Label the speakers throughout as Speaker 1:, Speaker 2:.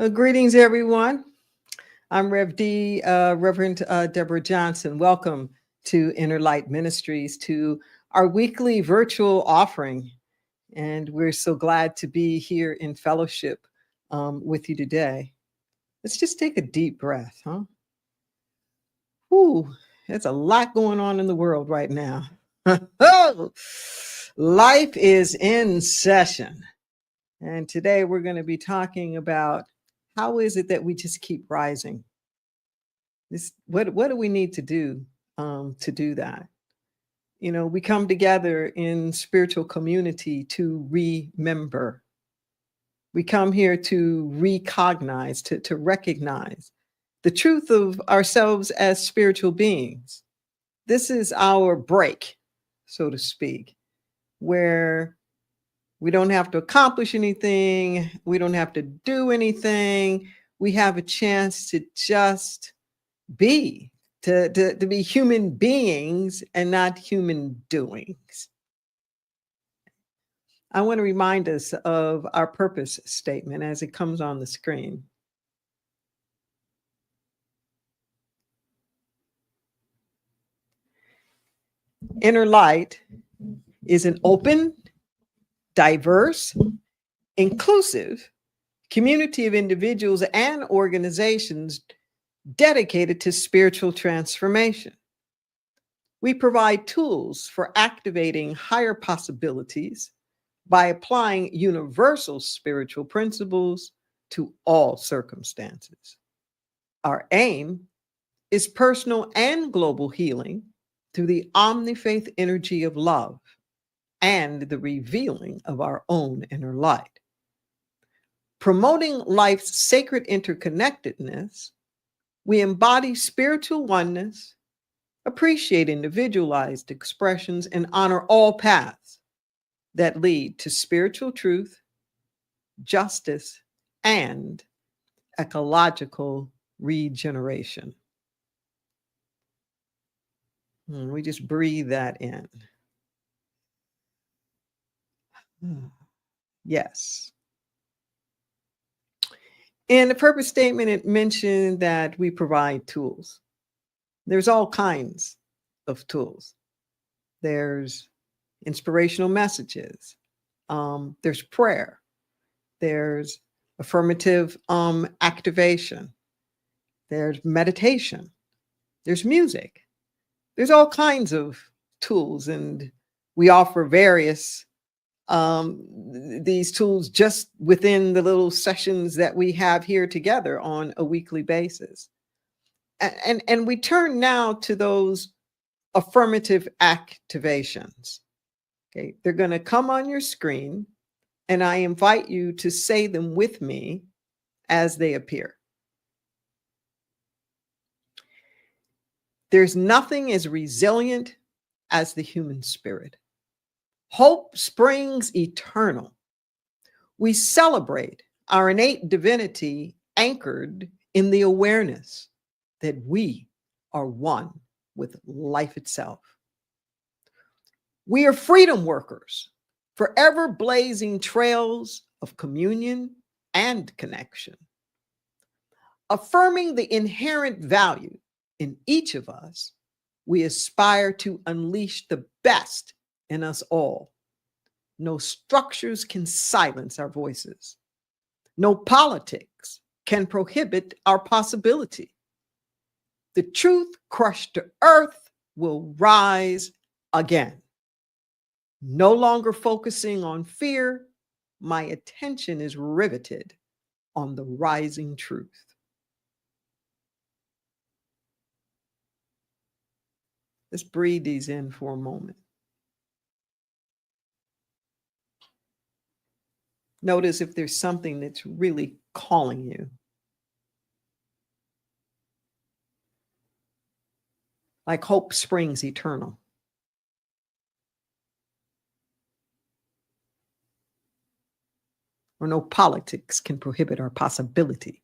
Speaker 1: Greetings, everyone. I'm Reverend Deborah Johnson. Welcome to Inner Light Ministries, to our weekly virtual offering. And we're so glad to be here in fellowship with you today. Let's just take a deep breath, huh? Whew, there's a lot going on in the world right now. Oh, life is in session. And today we're going to be talking about how is it that we just keep rising? What do we need to do that? You know, we come together in spiritual community to remember. We come here to recognize, to recognize the truth of ourselves as spiritual beings. This is our break, so to speak, where we don't have to accomplish anything. We don't have to do anything. We have a chance to just be, to be human beings and not human doings. I want to remind us of our purpose statement as it comes on the screen. Inner Light is an open, diverse, inclusive community of individuals and organizations dedicated to spiritual transformation. We provide tools for activating higher possibilities by applying universal spiritual principles to all circumstances. Our aim is personal and global healing through the omnifaith energy of love and the revealing of our own inner light. Promoting life's sacred interconnectedness, we embody spiritual oneness, appreciate individualized expressions, and honor all paths that lead to spiritual truth, justice, and ecological regeneration. We just breathe that in. Yes. In the purpose statement, it mentioned that we provide tools. There's all kinds of tools. There's inspirational messages. There's prayer. There's affirmative activation. There's meditation. There's music. There's all kinds of tools, and we offer various these tools just within the little sessions that we have here together on a weekly basis. And we turn now to those affirmative activations. Okay, they're going to come on your screen, and I invite you to say them with me as they appear. There's nothing as resilient as the human spirit. Hope springs eternal. We celebrate our innate divinity anchored in the awareness that we are one with life itself. We are freedom workers, forever blazing trails of communion and connection. Affirming the inherent value in each of us, we aspire to unleash the best in us all. No structures can silence our voices. No politics can prohibit our possibility. The truth crushed to earth will rise again. No longer focusing on fear, my attention is riveted on the rising truth. Let's breathe these in for a moment. Notice if there's something that's really calling you. Like hope springs eternal. Or no politics can prohibit our possibility.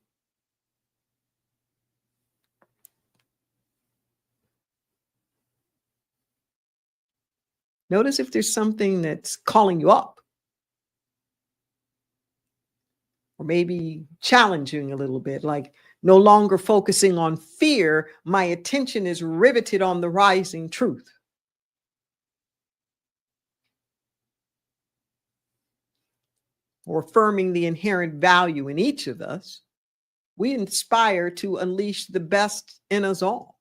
Speaker 1: Notice if there's something that's calling you up. Or or maybe challenging a little bit, like no longer focusing on fear, my attention is riveted on the rising truth. Or affirming the inherent value in each of us, we inspire to unleash the best in us all.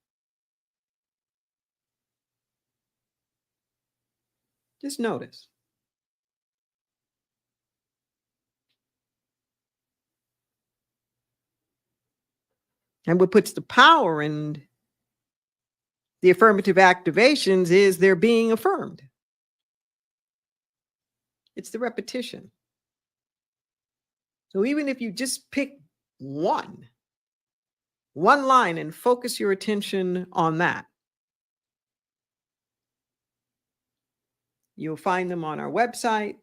Speaker 1: Just notice. And what puts the power in the affirmative activations is they're being affirmed. It's the repetition. So even if you just pick one line and focus your attention on that, you'll find them on our website.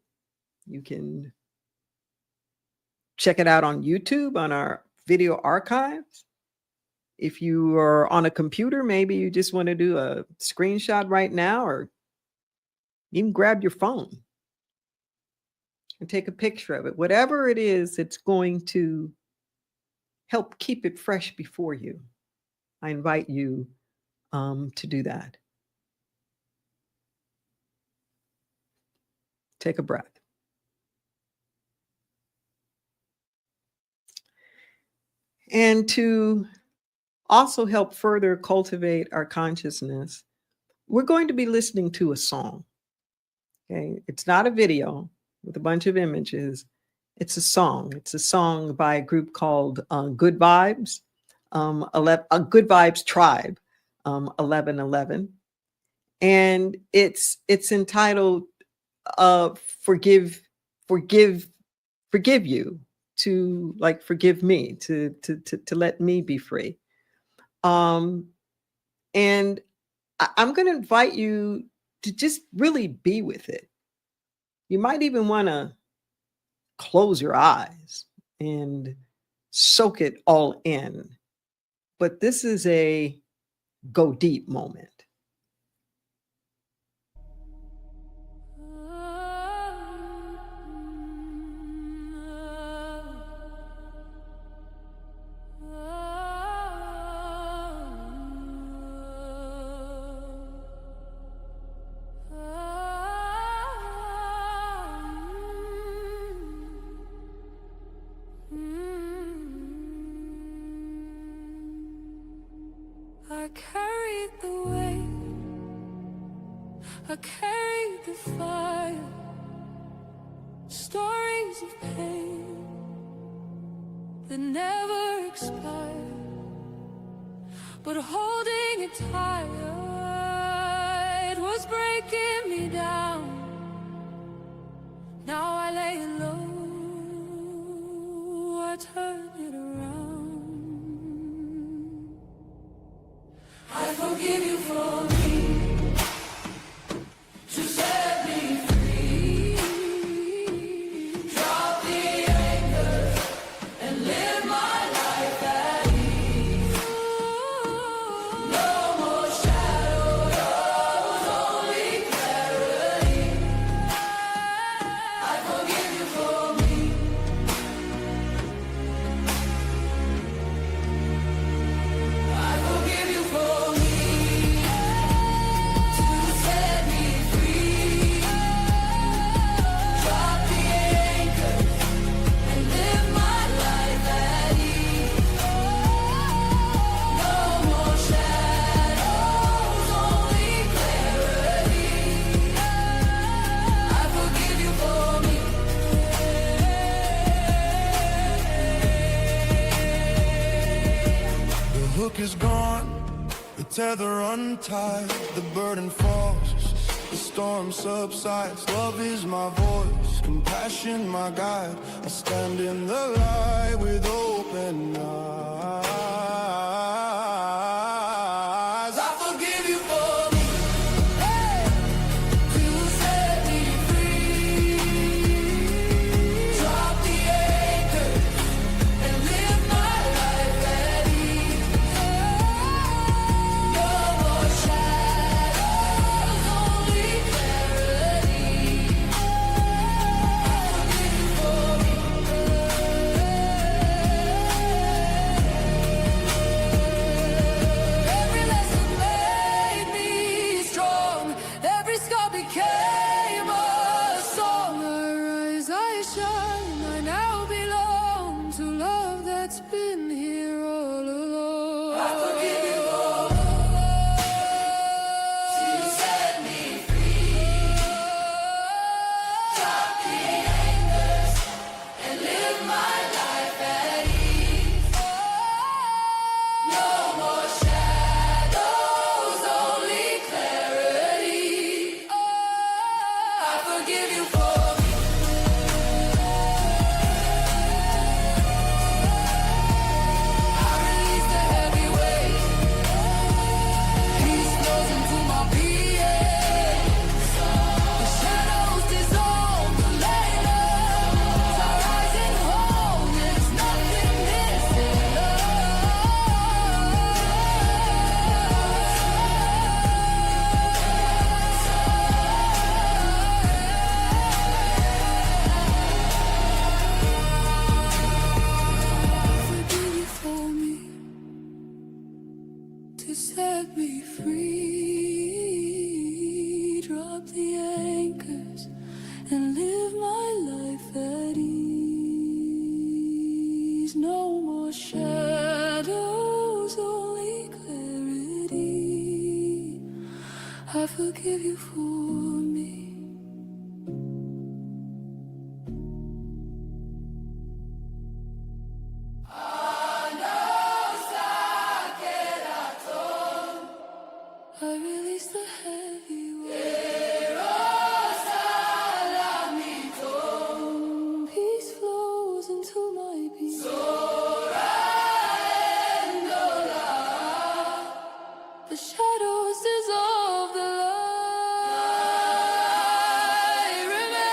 Speaker 1: You can check it out on YouTube, on our video archives. If you are on a computer, maybe you just want to do a screenshot right now, or even grab your phone and take a picture of it. Whatever it is that's going to help keep it fresh before you, I invite you to do that. Take a breath. And to also help further cultivate our consciousness, we're going to be listening to a song. Okay, it's not a video with a bunch of images. It's a song. It's a song by a group called Good Vibes, Good Vibes Tribe, 1111, and it's entitled "Forgive You," to like forgive me, to let me be free. And I'm going to invite you to just really be with it. You might even want to close your eyes and soak it all in. But this is a go deep moment.
Speaker 2: I carried the weight, I carried the fire, stories of pain that never expire, but holding it tight was breaking me down. Now I lay low, I turn it around. I forgive you for me, to set me free. Drop the anchor and live my life at ease. No more shadows, only clarity. I forgive you for me. I forgive you for me.
Speaker 3: The hook is gone, the tether untied, the burden falls, the storm subsides. Love is my voice, compassion my guide. I stand in the light with open eyes. I forgive you for me, to set me free. Drop the anchor and live my life at ease. No more shadows, only clarity. I forgive you for me.
Speaker 2: live my life at ease. No more shadows, only clarity. I forgive you for me. I release the heavy weight. Peace flows into my being. The shadows dissolve, the light up. I rise and hold, there's nothing missing. Forgive you for me, to set me free. Drop the anchors and live my life at ease. No more shadows, only clarity. I forgive you for me. I release the heavy weight. Peace flows into my being. The shadows dissolve, the light remains.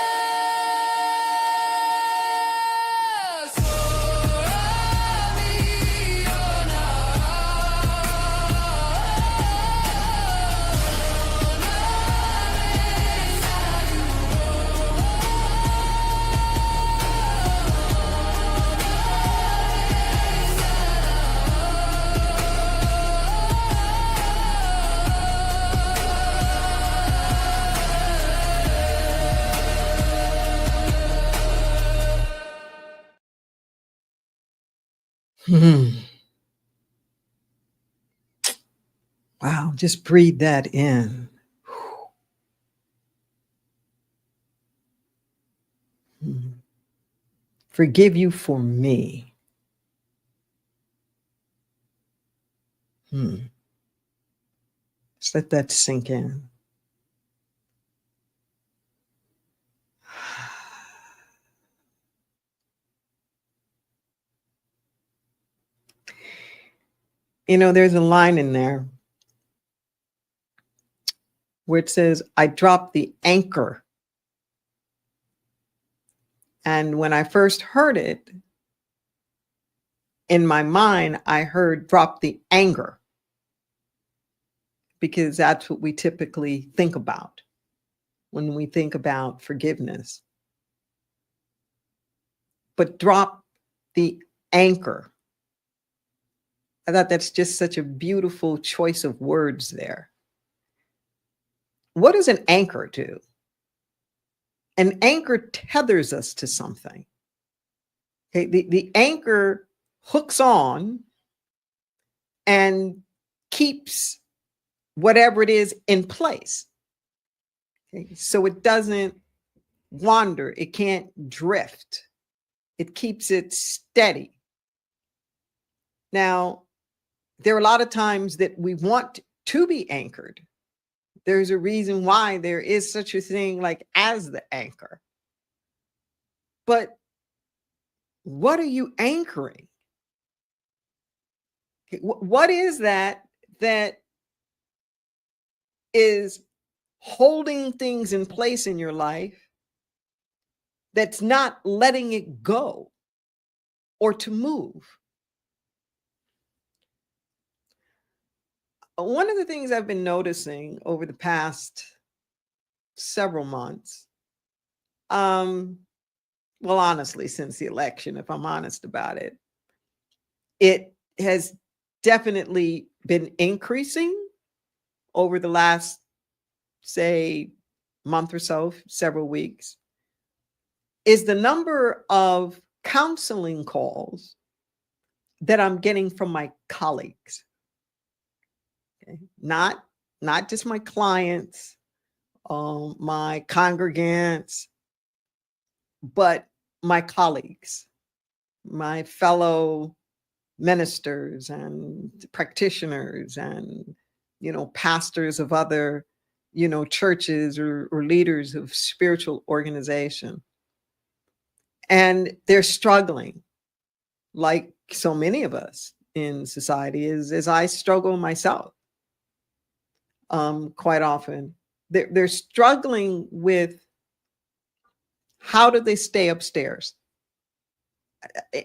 Speaker 1: Hmm. Wow, just breathe that in. Hmm. Forgive you for me. Just let that sink in. You know, there's a line in there where it says, I dropped the anchor. And when I first heard it, in my mind, I heard drop the anger, because that's what we typically think about when we think about forgiveness. But drop the anchor. I thought that's just such a beautiful choice of words there. What does an anchor do? An anchor tethers us to something. Okay, the anchor hooks on and keeps whatever it is in place. Okay, so it doesn't wander, it can't drift. It keeps it steady. Now, there are a lot of times that we want to be anchored. There's a reason why there is such a thing like as the anchor. But what are you anchoring? Okay, what is that is holding things in place in your life that's not letting it go or to move? One of the things I've been noticing over the past several months, well, honestly, since the election, if I'm honest about it, it has definitely been increasing over the last, say, month or so, several weeks, is the number of counseling calls that I'm getting from my colleagues. Okay? Not just my clients, my congregants, but my colleagues. my fellow ministers and practitioners and, pastors of other, churches or leaders of spiritual organization. And they're struggling like so many of us in society, as I struggle myself quite often. They're struggling with how do they stay upstairs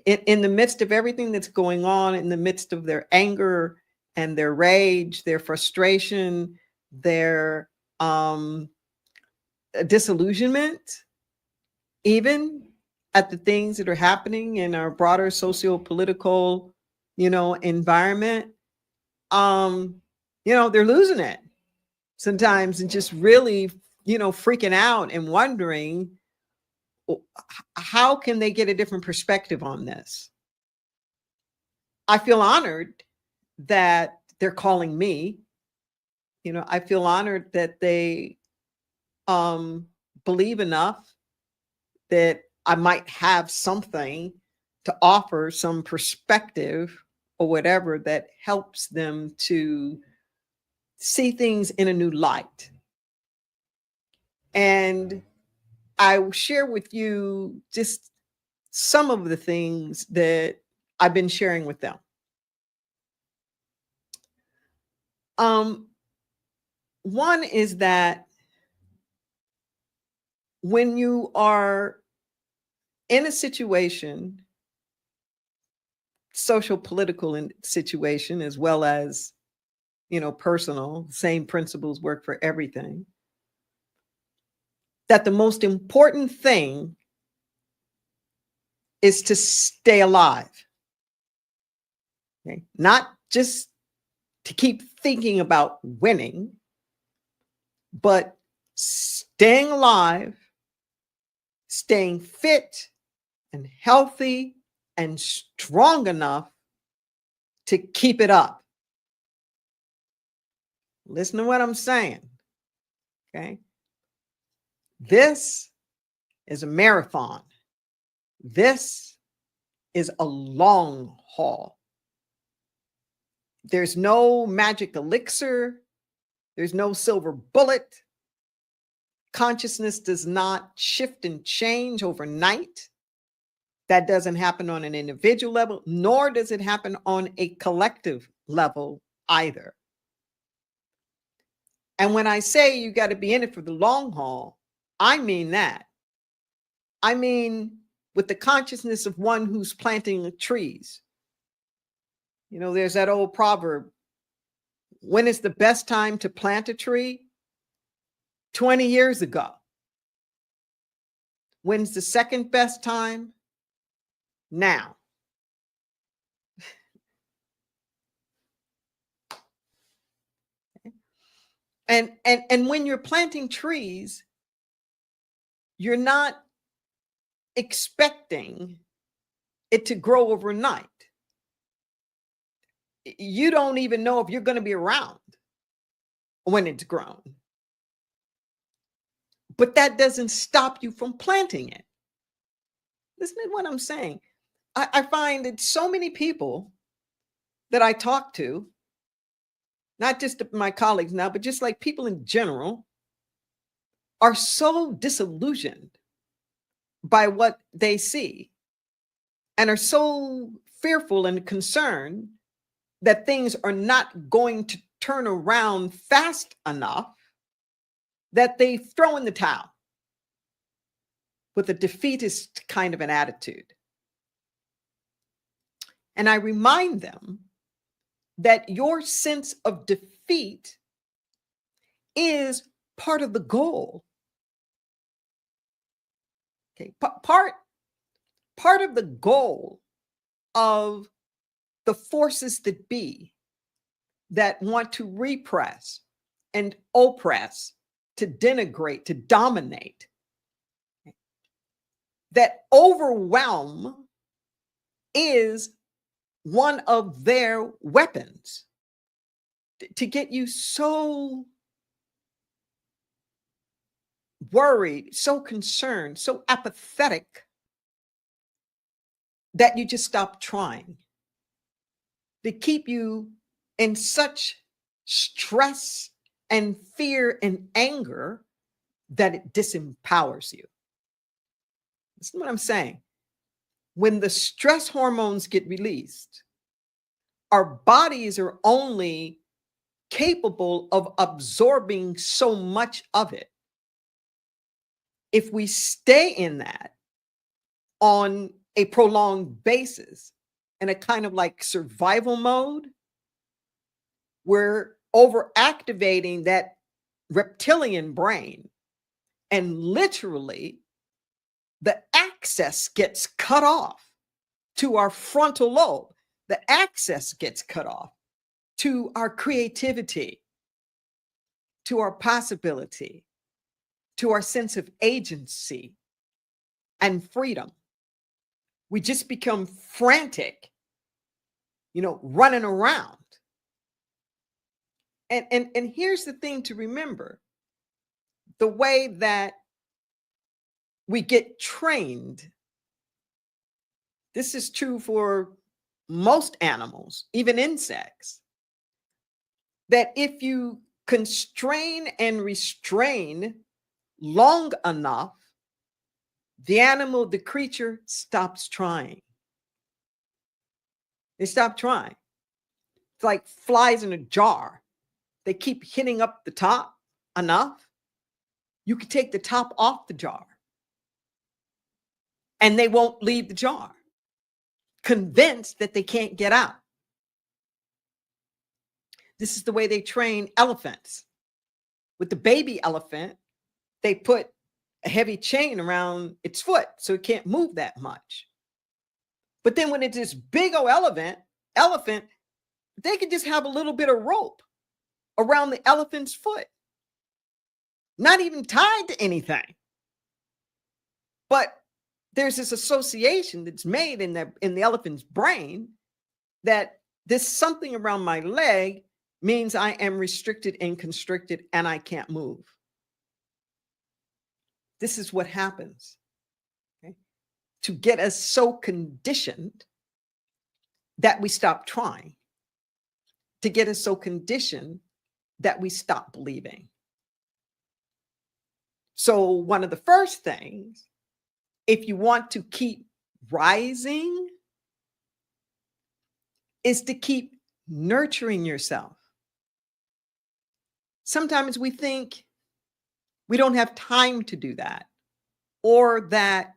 Speaker 1: in the midst of everything that's going on, in the midst of their anger and their rage, their frustration, their disillusionment, even at the things that are happening in our broader socio-political, environment. They're losing it sometimes and just really, freaking out and wondering how can they get a different perspective on this. I feel honored that they're calling me. I feel honored that they believe enough that I might have something to offer, some perspective or whatever that helps them to see things in a new light. And I will share with you just some of the things that I've been sharing with them. One is that when you are in a situation, social political situation, as well as, personal, same principles work for everything, that the most important thing is to stay alive. Okay? Not just to keep thinking about winning, but staying alive, staying fit and healthy and strong enough to keep it up. Listen to what I'm saying. Okay. This is a marathon. This is a long haul. There's no magic elixir. There's no silver bullet. Consciousness does not shift and change overnight. That doesn't happen on an individual level, nor does it happen on a collective level either. And when I say you got to be in it for the long haul, I mean that. I mean, with the consciousness of one who's planting trees. There's that old proverb: when is the best time to plant a tree? 20 years ago. When's the second best time? Now. And when you're planting trees, you're not expecting it to grow overnight. You don't even know if you're going to be around when it's grown. But that doesn't stop you from planting it. Listen to what I'm saying. I find that so many people that I talk to, not just my colleagues now, but just like people in general, are so disillusioned by what they see and are so fearful and concerned that things are not going to turn around fast enough that they throw in the towel with a defeatist kind of an attitude. And I remind them that your sense of defeat is part of the goal. Okay, part of the goal of the forces that be that want to repress and oppress, to denigrate, to dominate, that overwhelm is one of their weapons to get you so worried, so concerned, so apathetic that you just stop trying. They keep you in such stress and fear and anger that it disempowers you. Listen to what I'm saying. When the stress hormones get released, our bodies are only capable of absorbing so much of it. If we stay in that on a prolonged basis, in a kind of like survival mode, we're overactivating that reptilian brain, and literally the access gets cut off to our frontal lobe. The access gets cut off to our creativity, to our possibility, to our sense of agency and freedom. We just become frantic, running around. And here's the thing to remember. The way that we get trained, this is true for most animals, even insects, that if you constrain and restrain long enough, the animal, the creature stops trying. They stop trying. It's like flies in a jar. They keep hitting up the top enough. You can take the top off the jar and they won't leave the jar, convinced that they can't get out. This is the way they train elephants. With the baby elephant, they put a heavy chain around its foot so it can't move that much. But then when it's this big old elephant, they could just have a little bit of rope around the elephant's foot, not even tied to anything. But there's this association that's made in the elephant's brain that this something around my leg means I am restricted and constricted and I can't move. This is what happens, okay? To get us so conditioned that we stop trying, to get us so conditioned that we stop believing. So one of the first things, if you want to keep rising, is to keep nurturing yourself. Sometimes we think we don't have time to do that, or that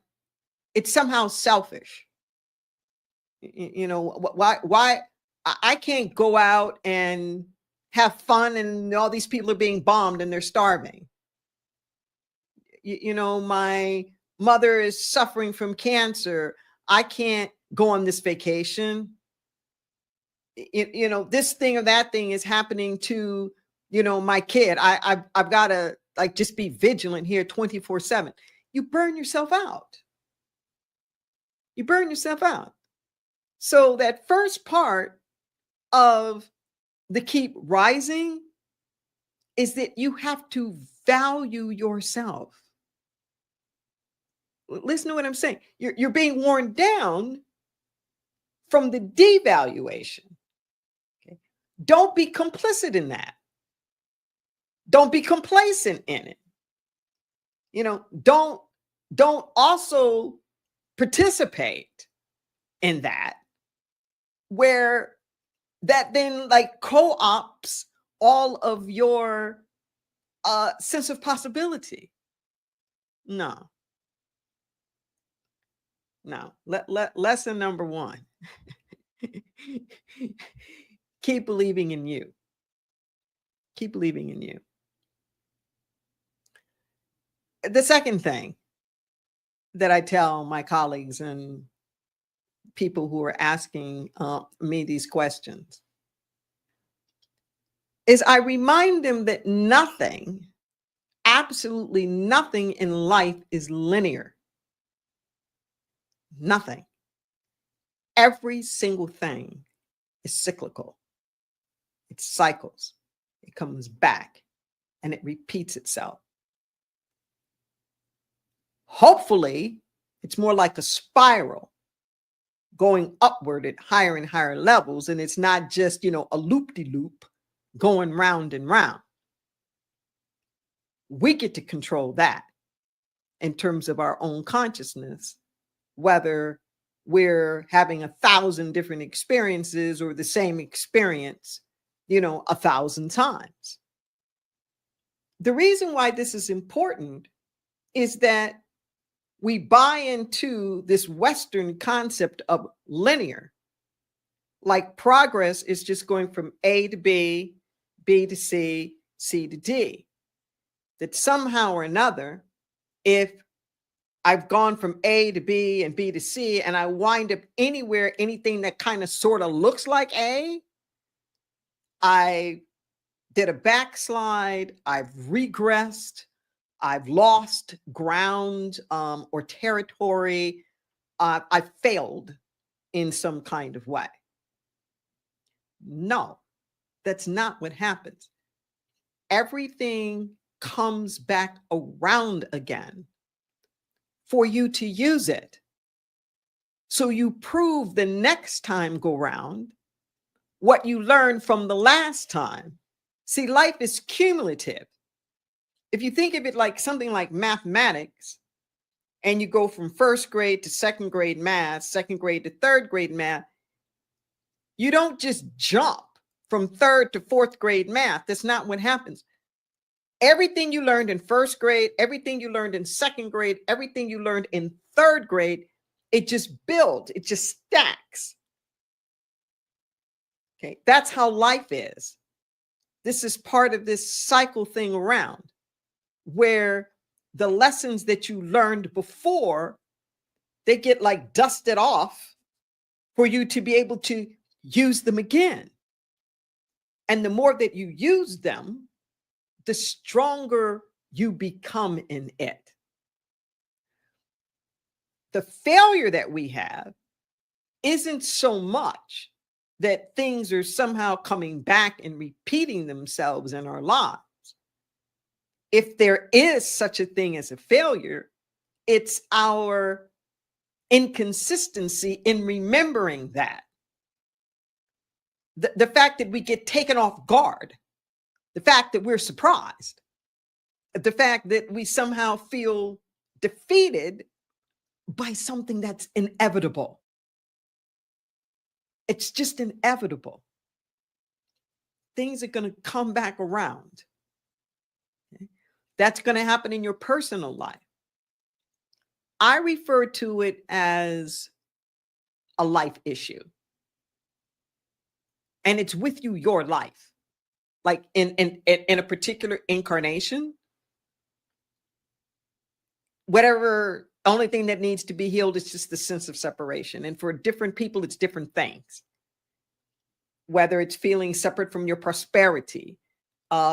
Speaker 1: it's somehow selfish. Why I can't go out and have fun and all these people are being bombed and they're starving. My mother is suffering from cancer. I can't go on this vacation. This thing or that thing is happening to, my kid. I've got to just be vigilant here 24/7. You burn yourself out. You burn yourself out. So that first part of the keep rising is that you have to value yourself. Listen to what I'm saying. You're being worn down from the devaluation. Okay? Don't be complicit in that. Don't be complacent in it. Don't also participate in that, where that then co-ops all of your sense of possibility. No. Lesson number one. Keep believing in you. Keep believing in you. The second thing that I tell my colleagues and people who are asking me these questions is I remind them that nothing, absolutely nothing in life is linear. Nothing. Every single thing is cyclical. It cycles. It comes back and it repeats itself. Hopefully, it's more like a spiral going upward at higher and higher levels. And it's not just, a loop-de-loop going round and round. We get to control that in terms of our own consciousness, whether we're having 1,000 different experiences or the same experience, 1,000 times. The reason why this is important is that we buy into this Western concept of linear, like progress is just going from A to B, B to C, C to D. That somehow or another, if I've gone from A to B and B to C, and I wind up anywhere, anything that kind of sort of looks like A, I did a backslide, I've regressed, I've lost ground or territory, I failed in some kind of way. No, that's not what happens. Everything comes back around again for you to use it. So you prove the next time go round what you learned from the last time. See, life is cumulative. If you think of it like something like mathematics, and you go from first grade to second grade math, second grade to third grade math, you don't just jump from third to fourth grade math. That's not what happens. Everything you learned in first grade, everything you learned in second grade, everything you learned in third grade, it just builds, it just stacks. Okay, that's how life is. This is part of this cycle thing around, where the lessons that you learned before, they get like dusted off for you to be able to use them again. And the more that you use them, the stronger you become in it. The failure that we have isn't so much that things are somehow coming back and repeating themselves in our lives. If there is such a thing as a failure, it's our inconsistency in remembering that. The fact that we get taken off guard, the fact that we're surprised, the fact that we somehow feel defeated by something that's inevitable. It's just inevitable. Things are going to come back around. Okay? That's going to happen in your personal life. I refer to it as a life issue. And it's with you, your life. Like in a particular incarnation, whatever, only thing that needs to be healed is just the sense of separation. And for different people, it's different things. Whether it's feeling separate from your prosperity,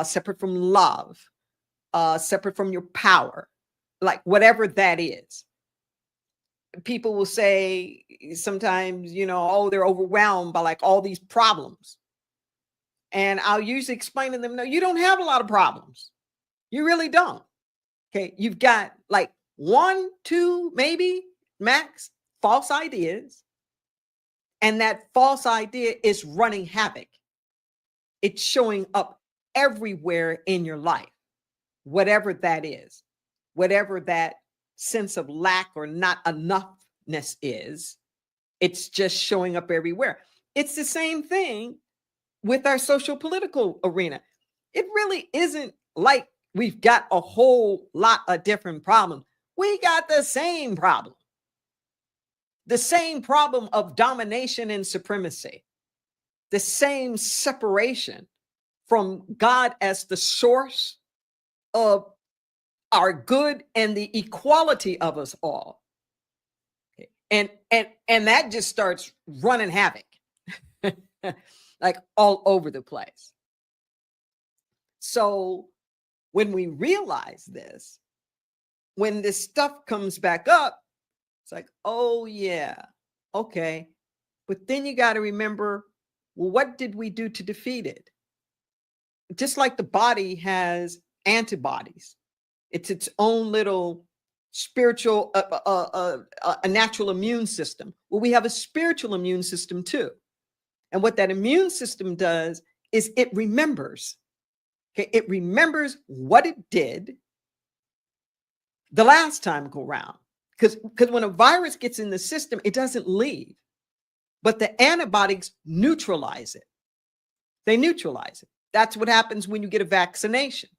Speaker 1: separate from love, separate from your power, like whatever that is. People will say sometimes, oh, they're overwhelmed by like all these problems. And I'll usually explain to them, no, you don't have a lot of problems. You really don't. Okay. You've got like 1, 2, maybe max false ideas. And that false idea is running havoc. It's showing up everywhere in your life, whatever that is, whatever that sense of lack or not enoughness is, it's just showing up everywhere. It's the same thing with our social political arena. It really isn't like we've got a whole lot of different problems. We got the same problem of domination and supremacy, the same separation from God as the source of our good and the equality of us all. Okay. And that just starts running havoc like all over the place. So when we realize this, when this stuff comes back up, it's like, oh yeah, okay. But then you got to remember, well, what did we do to defeat it? Just like the body has antibodies. It's its own little spiritual, a natural immune system. Well, we have a spiritual immune system too. And what that immune system does is it remembers. Okay, it remembers what it did the last time go round. Because when a virus gets in the system, it doesn't leave, but the antibodies neutralize it. They neutralize it. That's what happens when you get a vaccination.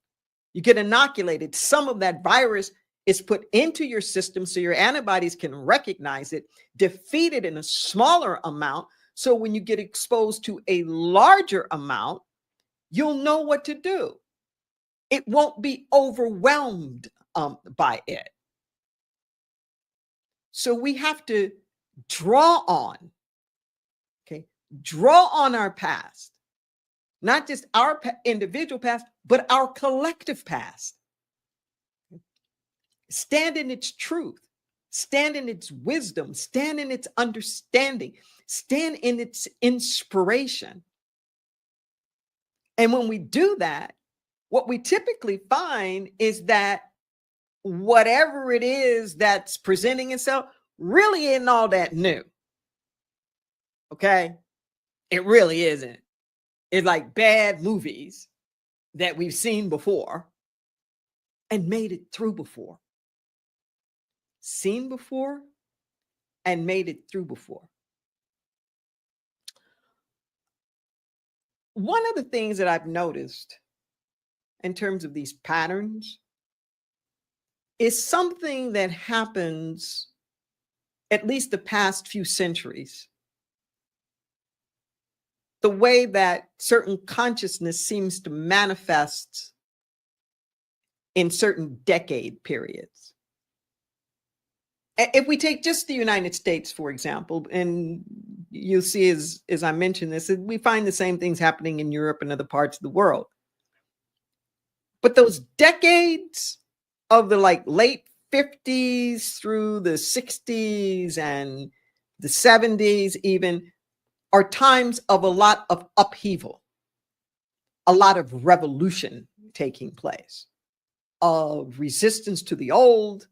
Speaker 1: You get inoculated. Some of that virus is put into your system so your antibodies can recognize it, defeat it in a smaller amount. So when you get exposed to a larger amount, you'll know what to do. It won't be overwhelmed by it. So we have to draw on our past, not just our individual past, but our collective past. Stand in its truth, stand in its wisdom, stand in its understanding, stand in its inspiration. And when we do that, what we typically find is that whatever it is that's presenting itself really isn't all that new. Okay? It really isn't. It's like bad movies that we've seen before and made it through before. Seen before and made it through before. One of the things that I've noticed in terms of these patterns is something that happens at least the past few centuries. The way that certain consciousness seems to manifest in certain decade periods. If we take just the United States, for example, and you'll see as I mentioned this, we find the same things happening in Europe and other parts of the world. But those decades of the late 50s through the 60s and the 70s even are times of a lot of upheaval, a lot of revolution taking place, of resistance to the old,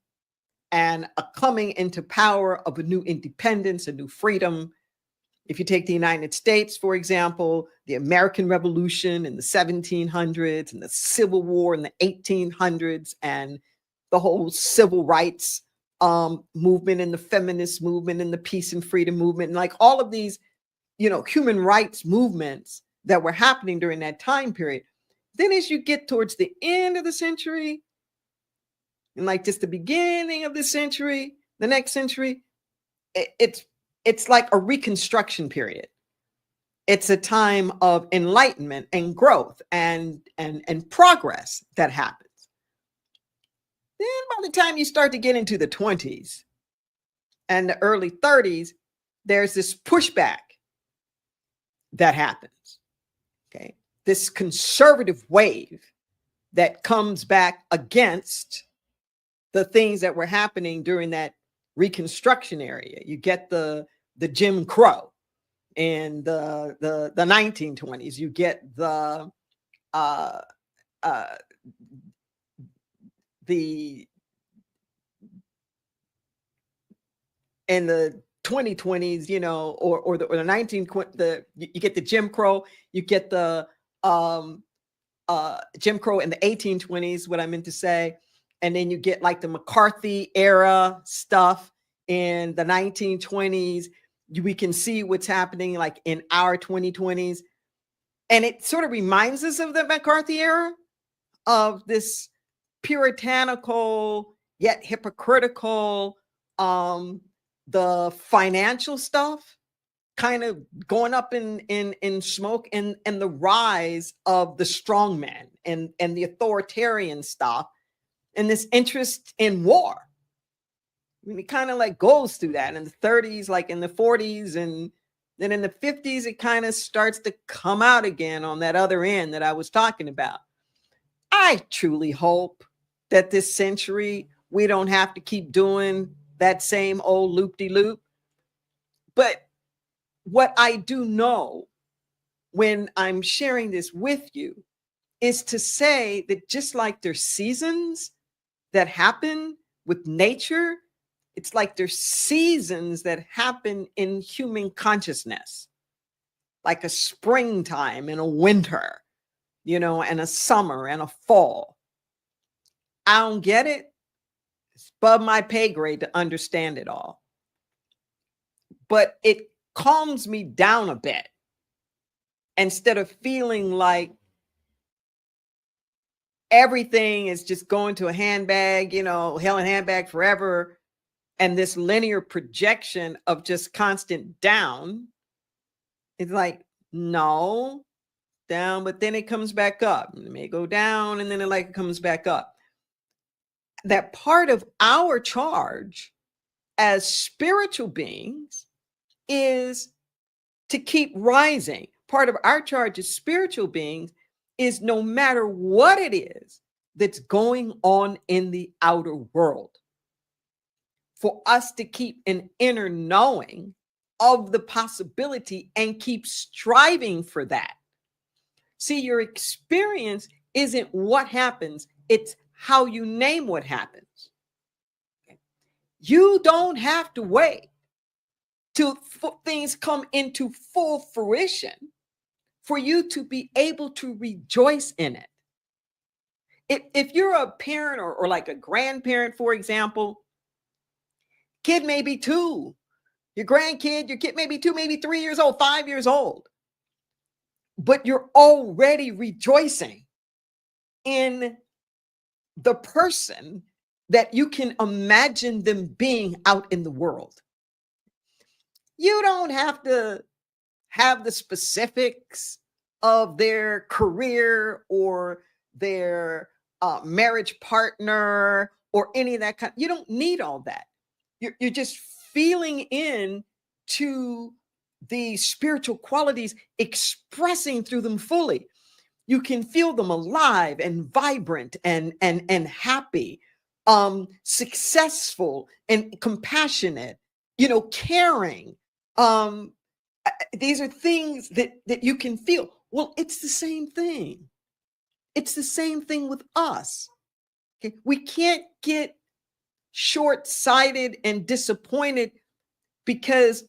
Speaker 1: and a coming into power of a new independence, a new freedom. If you take the United States, for example, the American Revolution in the 1700s and the Civil War in the 1800s and the whole civil rights movement and the feminist movement and the peace and freedom movement, and like all of these, human rights movements that were happening during that time period. Then as you get towards the end of the century, and like just the beginning of the century, the next century, it's like a reconstruction period. It's a time of enlightenment and growth and progress that happens. Then by the time you start to get into the 20s and the early 30s, there's this pushback that happens. Okay. This conservative wave that comes back against the things that were happening during that Reconstruction area. You get the Jim Crow in the 1920s. You get the in the 2020s, or the 1920s, you get the Jim Crow, you get the Jim Crow in the 1820s, what I meant to say. And then you get like the McCarthy era stuff in the 1920s. We can see what's happening like in our 2020s. And it sort of reminds us of the McCarthy era, of this puritanical yet hypocritical, the financial stuff kind of going up in smoke, and the rise of the strongman and the authoritarian stuff, and this interest in war. I mean, it kind of like goes through that in the 30s, like in the 40s, and then in the 50s, it kind of starts to come out again on that other end that I was talking about. I truly hope that this century, we don't have to keep doing that same old loop-de-loop. But what I do know when I'm sharing this with you is to say that just like there's seasons that happen with nature, it's like there's seasons that happen in human consciousness, like a springtime and a winter, and a summer and a fall. I don't get it. It's above my pay grade to understand it all. But it calms me down a bit instead of feeling like everything is just going to a handbag, hell in handbag forever. And this linear projection of just constant down. It's like, no, down, but then it comes back up. It may go down and then it comes back up. That part of our charge as spiritual beings is to keep rising. Part of our charge as spiritual beings is no matter what it is that's going on in the outer world, for us to keep an inner knowing of the possibility and keep striving for that. See, your experience isn't what happens, it's how you name what happens. You don't have to wait till things come into full fruition for you to be able to rejoice in it. If you're a parent or like a grandparent, for example, kid may be 2, your grandkid, your kid may be 2, maybe 3 years old, 5 years old, but you're already rejoicing in the person that you can imagine them being out in the world. You don't have to have the specifics of their career or their marriage partner or any of that kind. You don't need all that. You're just feeling in to the spiritual qualities, expressing through them fully. You can feel them alive and vibrant and happy, successful and compassionate, caring. These are things that you can feel. Well, it's the same thing. It's the same thing with us. Okay? We can't get short-sighted and disappointed because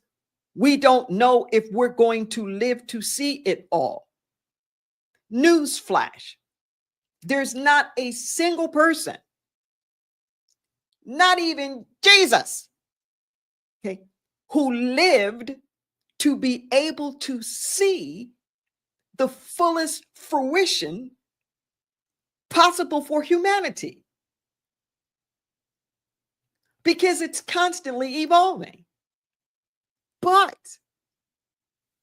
Speaker 1: we don't know if we're going to live to see it all. Newsflash, there's not a single person, not even Jesus, okay, who lived to be able to see the fullest fruition possible for humanity, because it's constantly evolving. But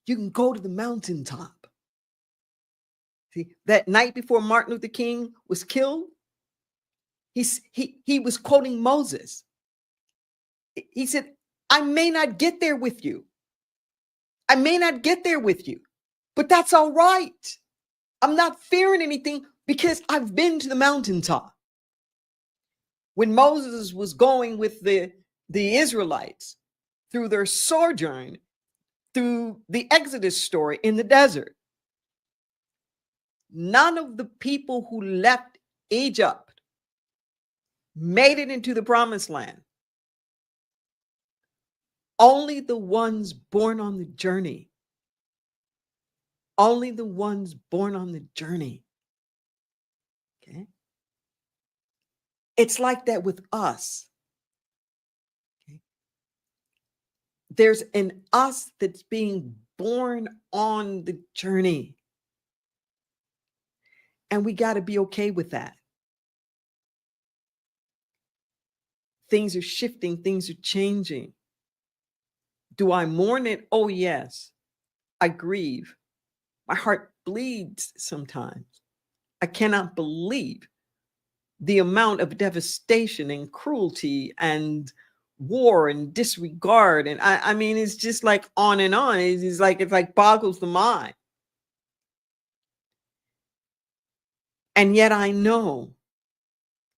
Speaker 1: you can go to the mountaintop. See, that night before Martin Luther King was killed, he was quoting Moses. He said, I may not get there with you. I may not get there with you, but that's all right. I'm not fearing anything because I've been to the mountaintop. When Moses was going with the Israelites through their sojourn, through the Exodus story in the desert, none of the people who left Egypt made it into the promised land. Only the ones born on the journey. Only the ones born on the journey. Okay? It's like that with us. Okay? There's an us that's being born on the journey. And we got to be okay with that. Things are shifting, things are changing. Do I mourn it? Oh, yes. I grieve. My heart bleeds sometimes. I cannot believe the amount of devastation and cruelty and war and disregard. And I mean, it's just like on and on. It's like boggles the mind. And yet I know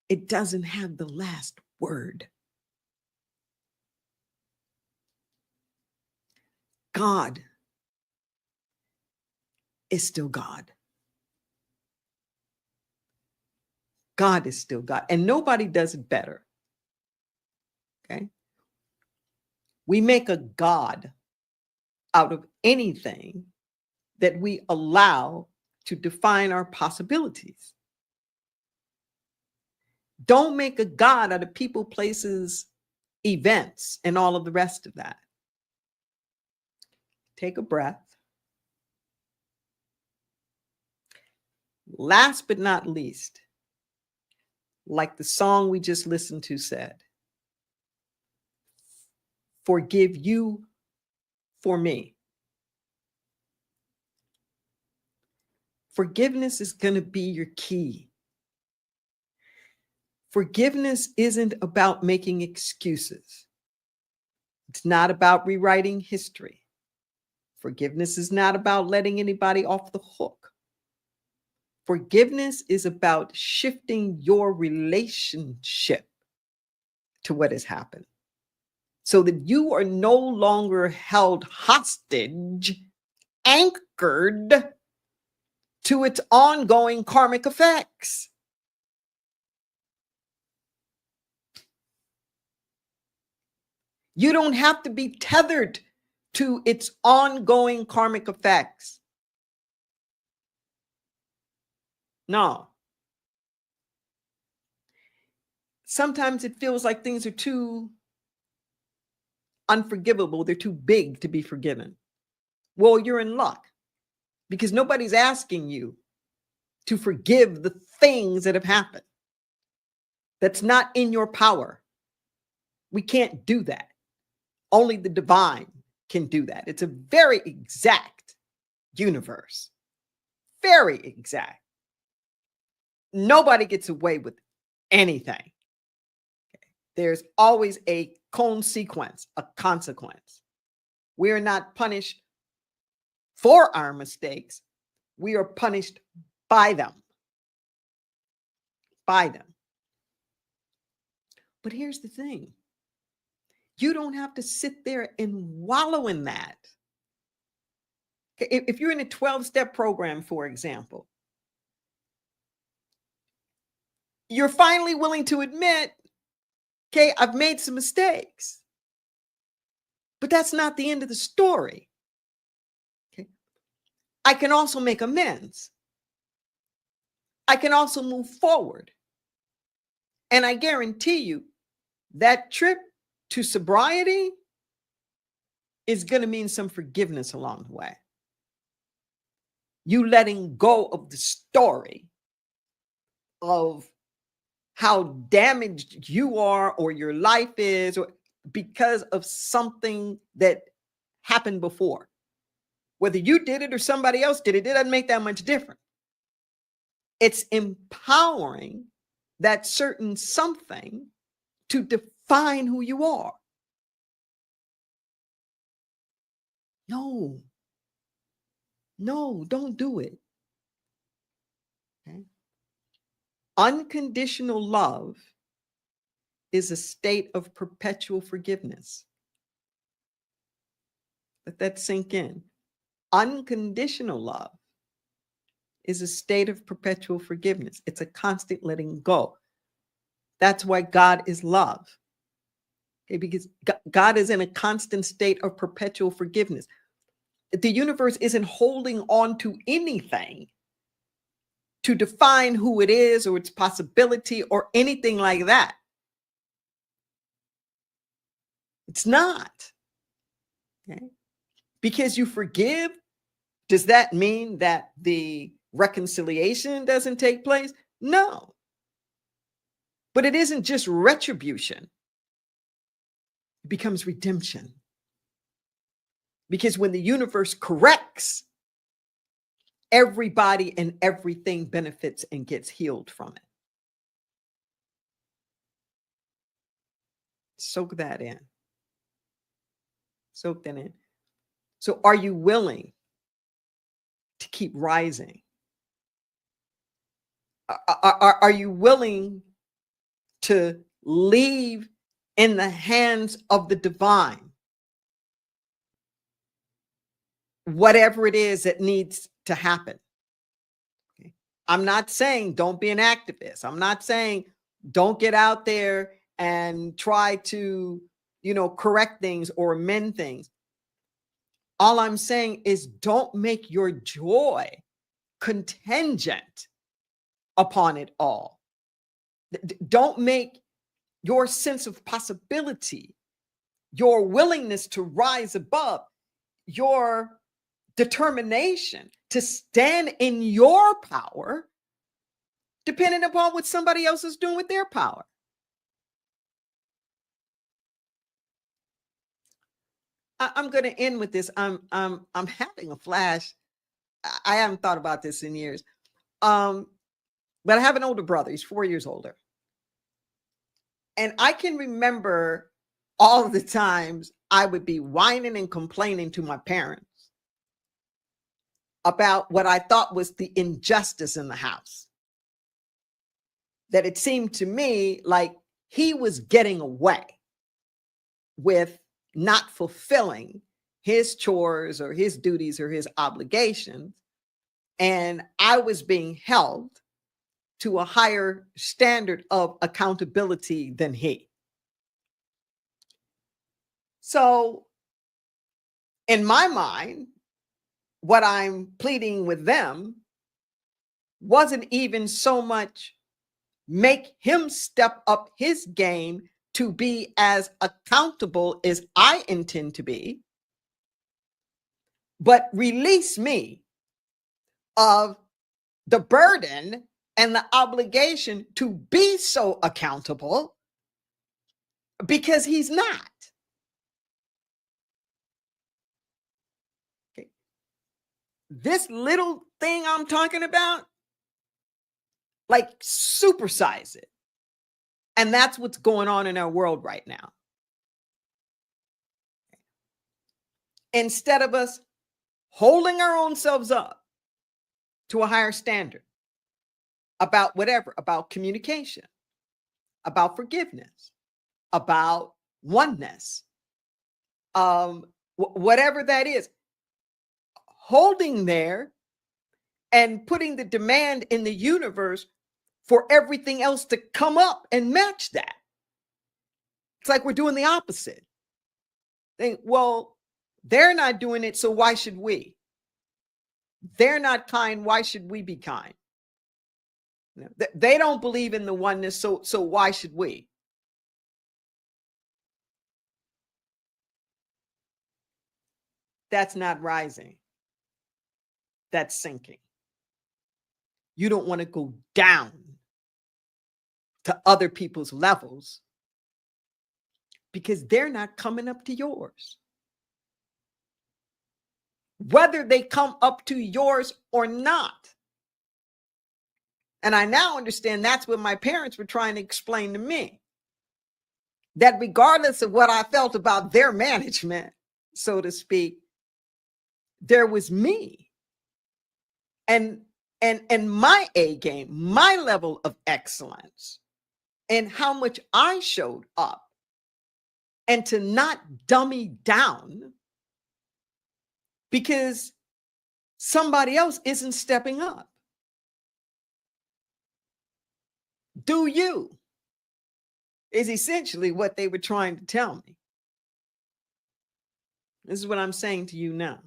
Speaker 1: it doesn't have the last word. God is still God. God is still God. And nobody does it better Okay. We make a God out of anything that we allow to define our possibilities. Don't make a God out of people, places, events, and all of the rest of that. Take a breath. Last but not least, like the song we just listened to said, forgive you for me. Forgiveness is going to be your key. Forgiveness isn't about making excuses. It's not about rewriting history. Forgiveness is not about letting anybody off the hook. Forgiveness is about shifting your relationship to what has happened so that you are no longer held hostage, anchored to its ongoing karmic effects. You don't have to be tethered to its ongoing karmic effects. No. Sometimes it feels like things are too unforgivable. They're too big to be forgiven. Well, you're in luck because nobody's asking you to forgive the things that have happened. That's not in your power. We can't do that. Only the divine can do that. It's a very exact universe. Very exact. Nobody gets away with anything. There's always a consequence, a consequence. We are not punished for our mistakes. We are punished by them. By them. But here's the thing. You don't have to sit there and wallow in that. If you're in a 12-step program, for example, you're finally willing to admit, okay, I've made some mistakes. But that's not the end of the story. Okay. I can also make amends. I can also move forward. And I guarantee you that trip to sobriety is going to mean some forgiveness along the way. You letting go of the story of how damaged you are or your life is or because of something that happened before. Whether you did it or somebody else did it, it doesn't make that much difference. It's empowering that certain something to define who you are. No, don't do it. Okay? Unconditional love is a state of perpetual forgiveness. Let that sink in. Unconditional love is a state of perpetual forgiveness. It's a constant letting go. That's why God is love. Okay, because God is in a constant state of perpetual forgiveness. The universe isn't holding on to anything to define who it is or its possibility or anything like that. It's not. Okay? Because you forgive, does that mean that the reconciliation doesn't take place? No. But it isn't just retribution. It becomes redemption. Because when the universe corrects, everybody and everything benefits and gets healed from it. Soak that in. Soak that in. So are you willing to keep rising? Are you willing to leave in the hands of the divine whatever it is that needs to happen? Okay. I'm not saying don't be an activist. I'm not saying don't get out there and try to, correct things or amend things. All I'm saying is don't make your joy contingent upon it all. Don't make your sense of possibility, your willingness to rise above, your determination to stand in your power, depending upon what somebody else is doing with their power. I'm going to end with this. I'm having a flash. I haven't thought about this in years. But I have an older brother. He's 4 years older. And I can remember all of the times I would be whining and complaining to my parents about what I thought was the injustice in the house. That it seemed to me like he was getting away with not fulfilling his chores or his duties or his obligations. And I was being held to a higher standard of accountability than he. So in my mind, what I'm pleading with them wasn't even so much make him step up his game to be as accountable as I intend to be, but release me of the burden and the obligation to be so accountable, because he's not. Okay. This little thing I'm talking about, like, supersize it. And that's what's going on in our world right now. Instead of us holding our own selves up to a higher standard about whatever, about communication, about forgiveness, about oneness, whatever that is, holding there and putting the demand in the universe for everything else to come up and match that. It's like we're doing the opposite. Well, they're not doing it, so why should we? They're not kind, why should we be kind? They don't believe in the oneness, so why should we? That's not rising. That's sinking. You don't want to go down to other people's levels because they're not coming up to yours. Whether they come up to yours or not. And I now understand that's what my parents were trying to explain to me. That regardless of what I felt about their management, so to speak, there was me. And my A game, my level of excellence, and how much I showed up, and to not dummy down because somebody else isn't stepping up. Do you? Is essentially what they were trying to tell me. This is what I'm saying to you now.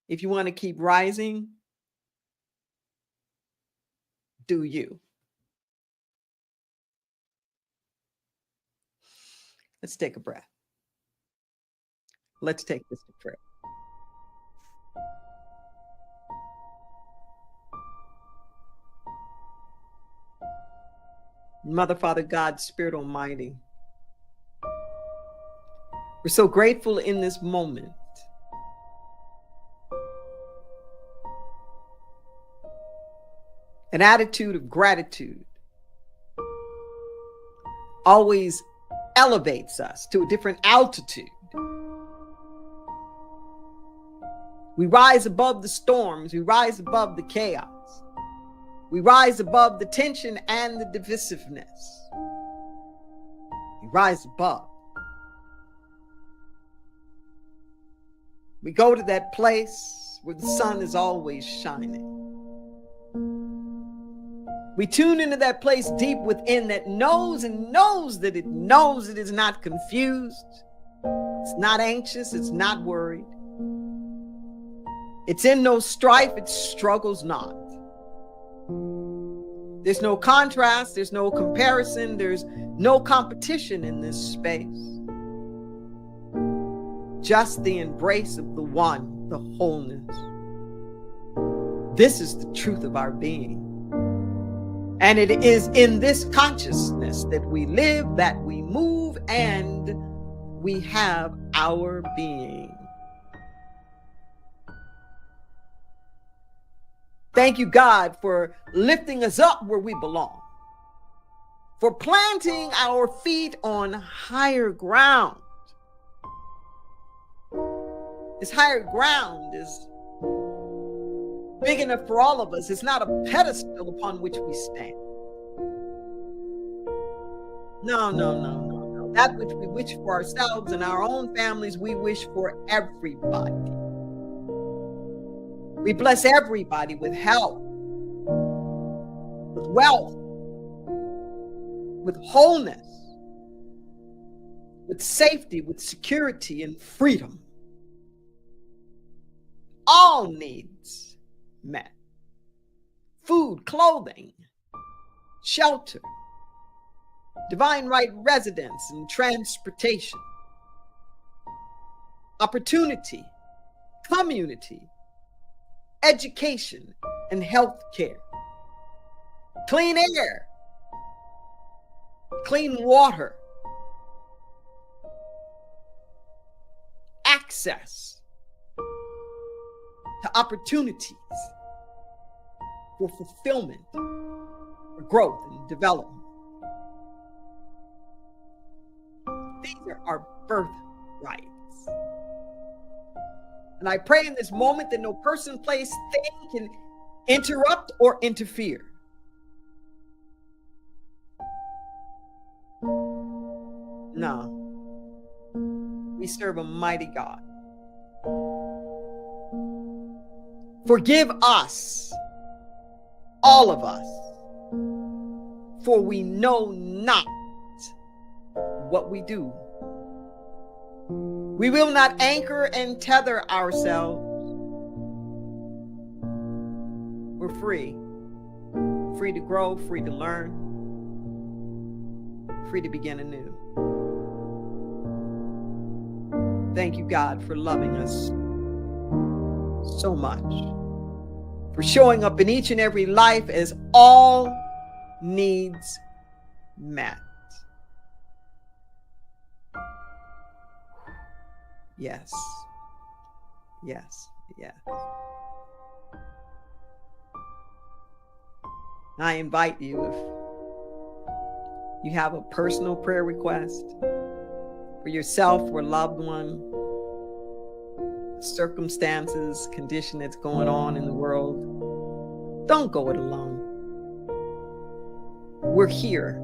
Speaker 1: If you want to keep rising, do you? Let's take a breath. Let's take this to prayer. Mother, Father, God, Spirit Almighty, we're so grateful in this moment. An attitude of gratitude always elevates us to a different altitude. We rise above the storms. We rise above the chaos. We rise above the tension and the divisiveness. We rise above. We go to that place where the sun is always shining. We tune into that place deep within that knows and knows that it knows it is not confused. It's not anxious. It's not worried. It's in no strife. It struggles not. There's no contrast. There's no comparison. There's no competition in this space. Just the embrace of the one, the wholeness. This is the truth of our being. And it is in this consciousness that we live, that we move, and we have our being. Thank you, God, for lifting us up where we belong, for planting our feet on higher ground. This higher ground is big enough for all of us. It's not a pedestal upon which we stand. No, no, no, no, no. That which we wish for ourselves and our own families, we wish for everybody. We bless everybody with health, with wealth, with wholeness, with safety, with security and freedom. All needs met. Food, clothing, shelter, divine right residence and transportation, opportunity, community, education and health care, clean air, clean water, access to opportunities for fulfillment, for growth and development. These are our birthrights. And I pray in this moment that no person, place, thing can interrupt or interfere. No. We serve a mighty God. Forgive us, all of us, for we know not what we do. We will not anchor and tether ourselves. We're free. Free to grow, free to learn, free to begin anew. Thank you, God, for loving us so much, for showing up in each and every life as all needs met. Yes, yes, yes. I invite you, if you have a personal prayer request for yourself or loved one, circumstances, condition that's going on in the world, don't go it alone. We're here.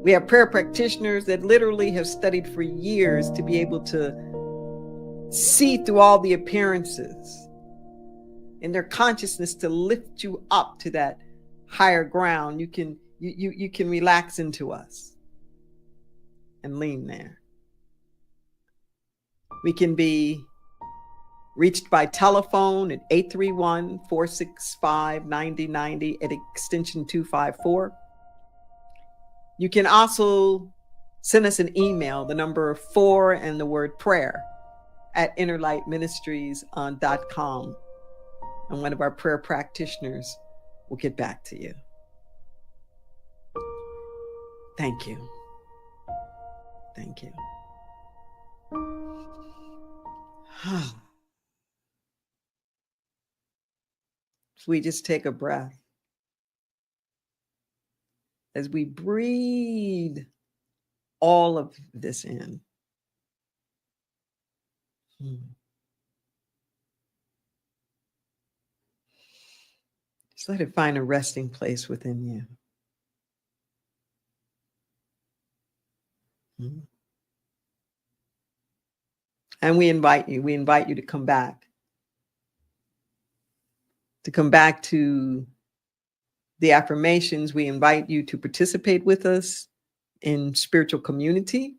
Speaker 1: We have prayer practitioners that literally have studied for years to be able to see through all the appearances in their consciousness to lift you up to that higher ground. You can relax into us and lean there. We can be reached by telephone at 831-465-9090 at extension 254. You can also send us an email, the number 4 and the word prayer at innerlightministries.com. And one of our prayer practitioners will get back to you. Thank you. Thank you. So we just take a breath. As we breathe all of this in. Just let it find a resting place within you. And we invite you to come back. To come back to the affirmations, we invite you to participate with us in spiritual community.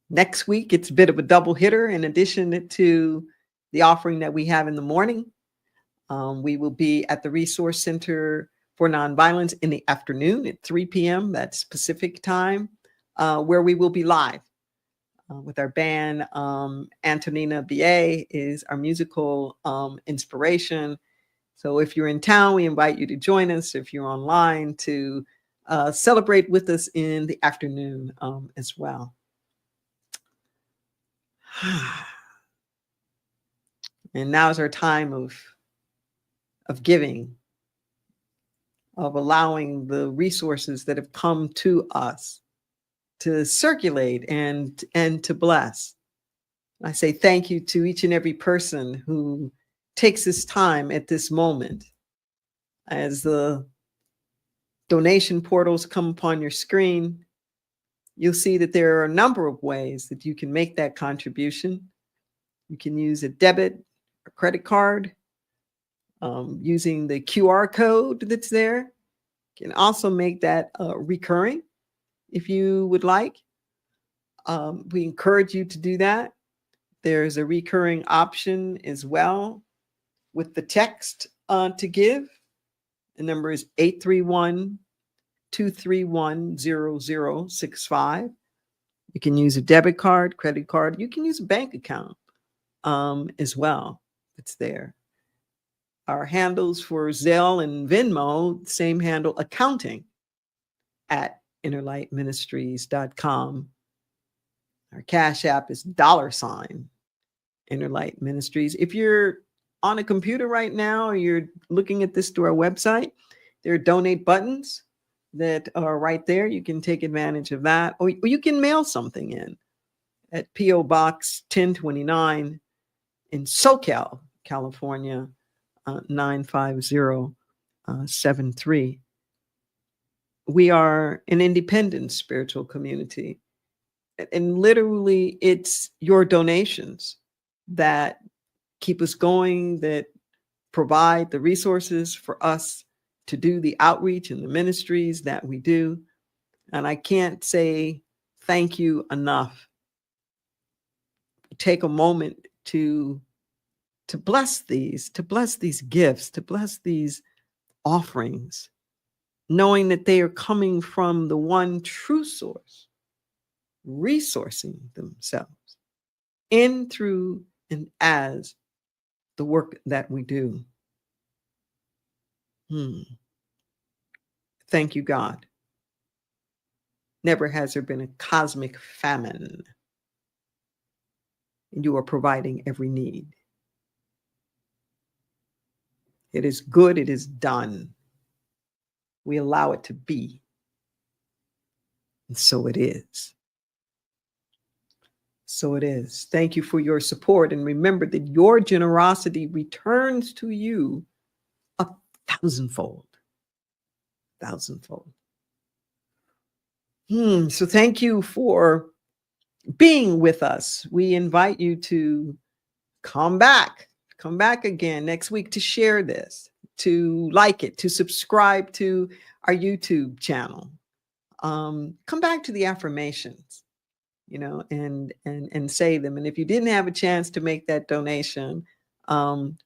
Speaker 1: Next week, it's a bit of a double hitter. In addition to the offering that we have in the morning, we will be at the Resource Center for Nonviolence in the afternoon at 3 p.m. That's Pacific time, where we will be live with our band. Antonina B.A. is our musical inspiration. So if you're in town, we invite you to join us. If you're online, to celebrate with us in the afternoon as well. And now is our time of giving, of allowing the resources that have come to us to circulate and to bless. I say thank you to each and every person who takes this time at this moment. As the donation portals come upon your screen, you'll see that there are a number of ways that you can make that contribution. You can use a debit or credit card using the QR code that's there. You can also make that recurring if you would like. We encourage you to do that. There's a recurring option as well with the text to give. The number is 831-231-0065. You can use a debit card, credit card. You can use a bank account as well. It's there. Our handles for Zelle and Venmo, same handle, accounting@InnerLightMinistries.com. Our Cash App is $Inner Light Ministries. If you're on a computer right now, or you're looking at this through our website, there are donate buttons that are right there. You can take advantage of that, or you can mail something in at P.O. Box 1029 in SoCal, California, 95073. We are an independent spiritual community. And literally, it's your donations that keep us going, that provide the resources for us to do the outreach and the ministries that we do. And I can't say thank you enough. Take a moment to bless these gifts, to bless these offerings, knowing that they are coming from the one true source, resourcing themselves in, through, and as the work that we do. Thank you, God. Never has there been a cosmic famine, and you are providing every need. It is good, it is done. We allow it to be. And so it is. So it is. Thank you for your support. And remember that your generosity returns to you a thousandfold. Thousandfold. So thank you for being with us. We invite you to come back again next week to share this, to like it, to subscribe to our YouTube channel. Come back to the affirmations, and say them. And if you didn't have a chance to make that donation,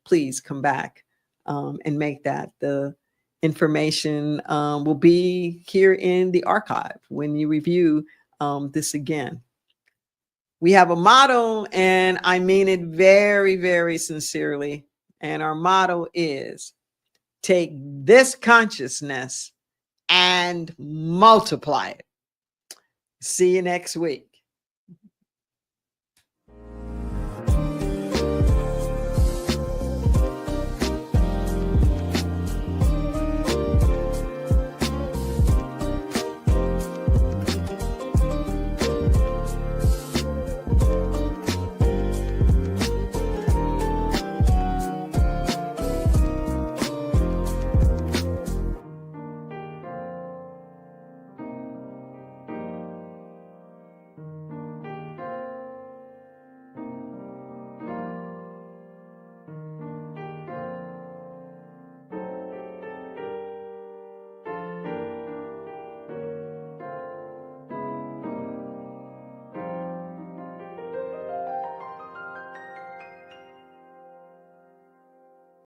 Speaker 1: please come back and make that. The information will be here in the archive when you review this again. We have a motto, and I mean it very, very sincerely. And our motto is, take this consciousness and multiply it. See you next week.